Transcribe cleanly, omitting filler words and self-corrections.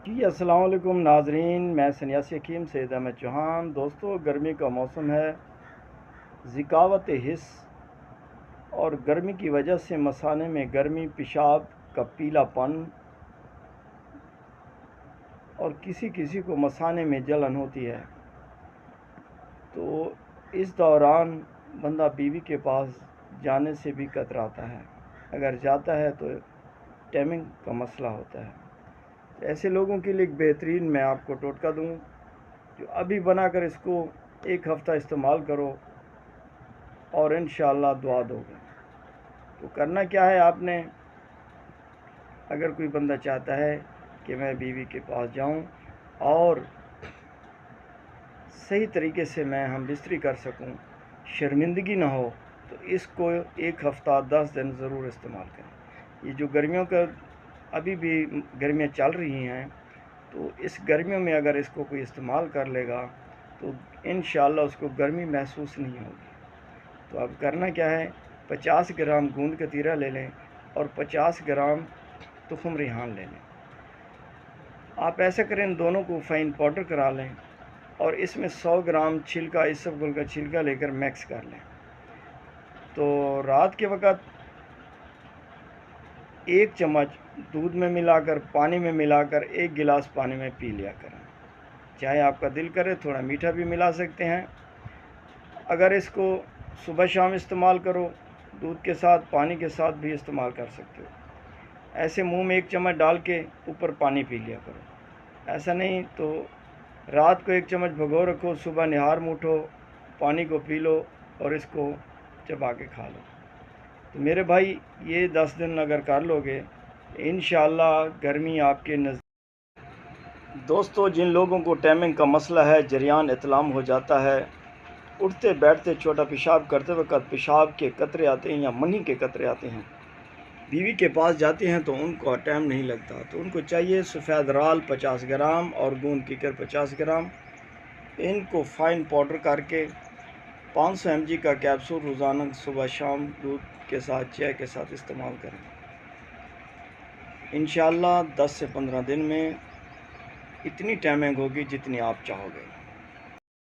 جی السلام علیکم ناظرین، میں سنیاسی حکیم سید احمد چوہان۔ دوستو، گرمی کا موسم ہے، ذکاوت حس اور گرمی کی وجہ سے مثانے میں گرمی، پیشاب کا پیلا پن اور کسی کسی کو مثانے میں جلن ہوتی ہے۔ تو اس دوران بندہ بیوی کے پاس جانے سے بھی کتراتا ہے، اگر جاتا ہے تو ٹائمنگ کا مسئلہ ہوتا ہے۔ ایسے لوگوں کے لیے ایک بہترین میں آپ کو ٹوٹکا دوں، جو ابھی بنا کر اس کو ایک ہفتہ استعمال کرو اور انشاءاللہ دعا دو گے۔ تو کرنا کیا ہے آپ نے، اگر کوئی بندہ چاہتا ہے کہ میں بیوی کے پاس جاؤں اور صحیح طریقے سے میں ہم بستری کر سکوں، شرمندگی نہ ہو، تو اس کو ایک ہفتہ 10 دن ضرور استعمال کریں۔ یہ جو گرمیوں کا ابھی بھی گرمیاں چل رہی ہیں، تو اس گرمیوں میں اگر اس کو کوئی استعمال کر لے گا تو انشاءاللہ اس کو گرمی محسوس نہیں ہوگی۔ تو اب کرنا کیا ہے، 50 گرام گوند کتیرا لے لیں اور 50 گرام تخم ریحان لے لیں۔ آپ ایسا کریں، ان دونوں کو فائن پاؤڈر کرا لیں اور اس میں 100 گرام چھلکا، اسف گل کا چھلکا لے کر مکس کر لیں۔ تو رات کے وقت 1 چمچ دودھ میں ملا کر، پانی میں ملا کر 1 گلاس پانی میں پی لیا کریں۔ چاہے آپ کا دل کرے تھوڑا میٹھا بھی ملا سکتے ہیں۔ اگر اس کو صبح شام استعمال کرو، دودھ کے ساتھ، پانی کے ساتھ بھی استعمال کر سکتے ہو۔ ایسے منہ میں 1 چمچ ڈال کے اوپر پانی پی لیا کرو۔ ایسا نہیں تو رات کو 1 چمچ بھگو رکھو، صبح نہار منہ اٹھو، پانی کو پی لو اور اس کو چبا کے کھا لو۔ تو میرے بھائی، یہ 10 دن اگر کر لو گے، انشاءاللہ گرمی آپ کے نزدیک۔ دوستو، جن لوگوں کو ٹائمنگ کا مسئلہ ہے، جریان اطلام ہو جاتا ہے، اٹھتے بیٹھتے چھوٹا پیشاب کرتے وقت پیشاب کے قطرے آتے ہیں یا منی کے قطرے آتے ہیں، بیوی کے پاس جاتے ہیں تو ان کو ٹائم نہیں لگتا، تو ان کو چاہیے سفید رال 50 گرام اور گوند کیکر 50 گرام، ان کو فائن پاؤڈر کر کے 500 mg کا کیپسول روزانہ صبح شام دودھ کے ساتھ، چائے کے ساتھ استعمال کریں۔ انشاءاللہ 10 سے 15 دن میں اتنی ٹائمنگ ہوگی جتنی آپ چاہو گے۔